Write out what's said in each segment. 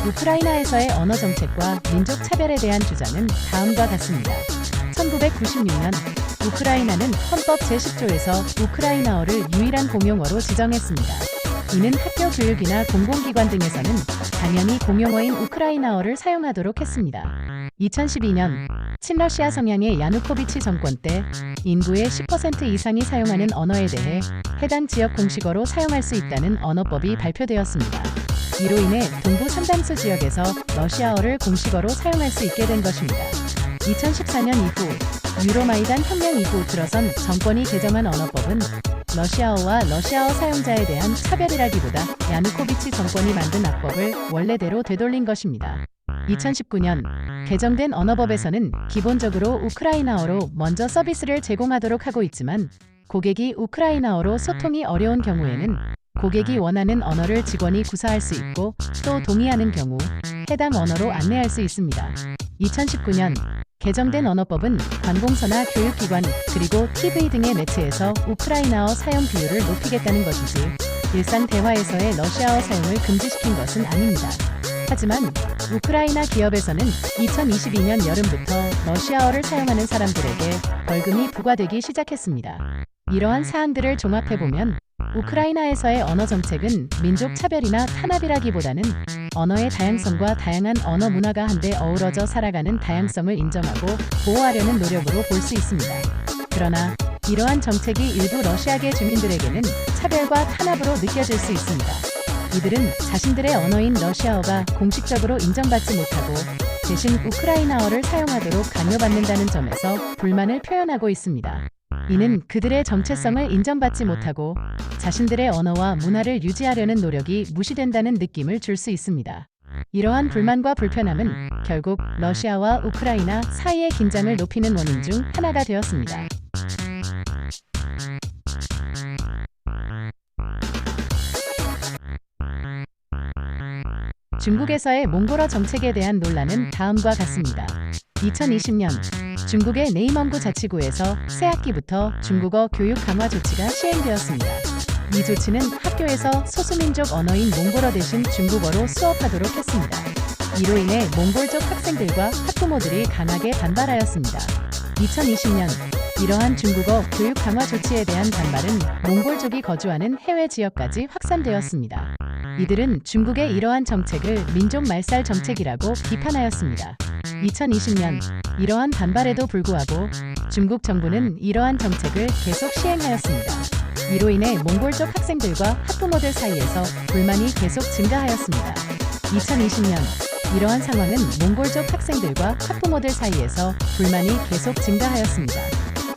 우크라이나에서의 언어 정책과 민족 차별에 대한 주장은 다음과 같습니다. 1996년 우크라이나는 헌법 제10조에서 우크라이나어를 유일한 공용어로 지정했습니다. 이는 학교 교육이나 공공기관 등에서는 당연히 공용어인 우크라이나어를 사용하도록 했습니다. 2012년 친러시아 성향의 야누코비치 정권 때 인구의 10% 이상이 사용하는 언어에 대해 해당 지역 공식어로 사용할 수 있다는 언어법이 발표되었습니다. 이로 인해 동부 상당수 지역에서 러시아어를 공식어로 사용할 수 있게 된 것입니다. 2014년 이후 유로마이단 혁명 이후 들어선 정권이 개정한 언어법은 러시아어와 러시아어 사용자에 대한 차별이라기보다 야누코비치 정권이 만든 악법을 원래대로 되돌린 것입니다. 2019년 개정된 언어법에서는 기본적으로 우크라이나어로 먼저 서비스를 제공하도록 하고 있지만 고객이 우크라이나어로 소통이 어려운 경우에는 고객이 원하는 언어를 직원이 구사할 수 있고 또 동의하는 경우 해당 언어로 안내할 수 있습니다. 2019년 개정된 언어법은 관공서나 교육기관 그리고 TV 등의 매체에서 우크라이나어 사용 비율을 높이겠다는 것이지 일상 대화에서의 러시아어 사용을 금지시킨 것은 아닙니다. 하지만 우크라이나 기업에서는 2022년 여름부터 러시아어를 사용하는 사람들에게 벌금이 부과되기 시작했습니다. 이러한 사항들을 종합해보면 우크라이나에서의 언어 정책은 민족 차별이나 탄압이라기보다는 언어의 다양성과 다양한 언어 문화가 한데 어우러져 살아가는 다양성을 인정하고 보호하려는 노력으로 볼 수 있습니다. 그러나 이러한 정책이 일부 러시아계 주민들에게는 차별과 탄압으로 느껴질 수 있습니다. 이들은 자신들의 언어인 러시아어가 공식적으로 인정받지 못하고 대신 우크라이나어를 사용하도록 강요받는다는 점에서 불만을 표현하고 있습니다. 이는 그들의 정체성을 인정받지 못하고 자신들의 언어와 문화를 유지하려는 노력이 무시된다는 느낌을 줄 수 있습니다. 이러한 불만과 불편함은 결국 러시아와 우크라이나 사이의 긴장을 높이는 원인 중 하나가 되었습니다. 중국에서의 몽골어 정책에 대한 논란은 다음과 같습니다. 2020년 중국의 내이멍구 자치구에서 새학기부터 중국어 교육 강화 조치가 시행되었습니다. 이 조치는 학교에서 소수민족 언어인 몽골어 대신 중국어로 수업하도록 했습니다. 이로 인해 몽골족 학생들과 학부모들이 강하게 반발하였습니다. 2020년 이러한 중국어 교육 강화 조치에 대한 반발은 몽골족이 거주하는 해외 지역까지 확산되었습니다. 이들은 중국의 이러한 정책을 민족 말살 정책이라고 비판하였습니다. 2020년 이러한 반발에도 불구하고 중국 정부는 이러한 정책을 계속 시행하였습니다. 이로 인해 몽골족 학생들과 학부모들 사이에서 불만이 계속 증가하였습니다. 2020년 이러한 상황은 몽골족 학생들과 학부모들 사이에서 불만이 계속 증가하였습니다.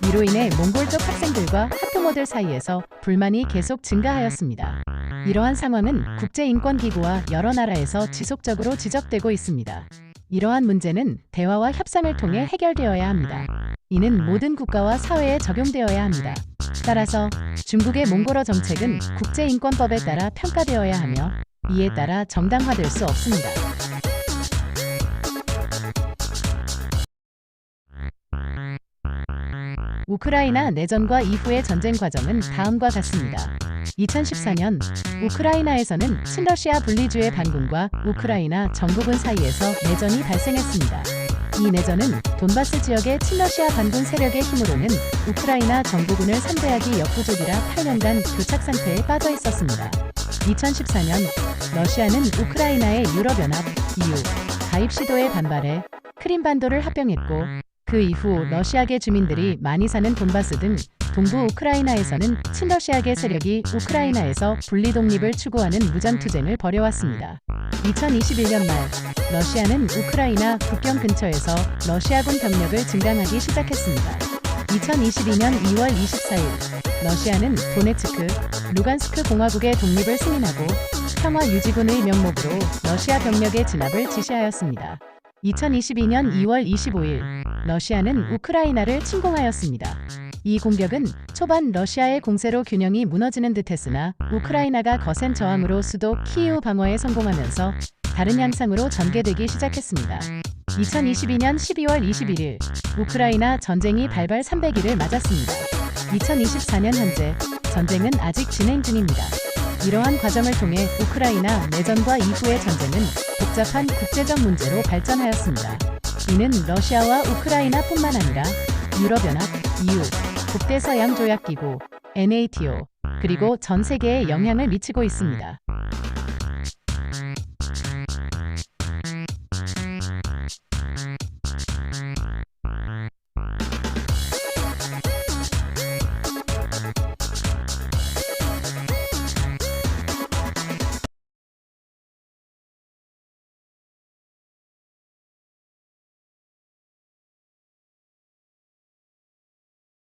이로 인해 몽골족 학생들과 학부모들 사이에서 불만이 계속 증가하였습니다. 이러한 상황은 국제인권기구와 여러 나라에서 지속적으로 지적되고 있습니다. 이러한 문제는 대화와 협상을 통해 해결되어야 합니다. 이는 모든 국가와 사회에 적용되어야 합니다. 따라서 중국의 몽골어 정책은 국제인권법에 따라 평가되어야 하며 이에 따라 정당화될 수 없습니다. 우크라이나 내전과 이후의 전쟁 과정은 다음과 같습니다. 2014년 우크라이나에서는 친러시아 분리주의 반군과 우크라이나 정부군 사이에서 내전이 발생했습니다. 이 내전은 돈바스 지역의 친러시아 반군 세력의 힘으로는 우크라이나 정부군을 상대하기 역부족이라 8년간 교착 상태에 빠져 있었습니다. 2014년 러시아는 우크라이나의 유럽연합 EU 가입 시도에 반발해 크림반도를 합병했고 그 이후 러시아계 주민들이 많이 사는 돈바스 등 동부 우크라이나에서는 친러시아계 세력이 우크라이나에서 분리 독립을 추구하는 무장투쟁을 벌여왔습니다. 2021년 말 러시아는 우크라이나 국경 근처에서 러시아군 병력을 증강하기 시작했습니다. 2022년 2월 24일 러시아는 도네츠크, 루간스크 공화국의 독립을 승인하고 평화유지군의 명목으로 러시아 병력의 진압을 지시하였습니다. 2022년 2월 25일 러시아는 우크라이나를 침공하였습니다. 이 공격은 초반 러시아의 공세로 균형이 무너지는 듯했으나 우크라이나가 거센 저항으로 수도 키이우 방어에 성공하면서 다른 양상으로 전개되기 시작했습니다. 2022년 12월 21일 우크라이나 전쟁이 발발 300일을 맞았습니다. 2024년 현재 전쟁은 아직 진행 중입니다. 이러한 과정을 통해 우크라이나 내전과 이후의 전쟁은 복잡한 국제적 문제로 발전하였습니다. 이는 러시아와 우크라이나뿐만 아니라 유럽연합, EU, 북대서양 조약기구, NATO, 그리고 전 세계에 영향을 미치고 있습니다.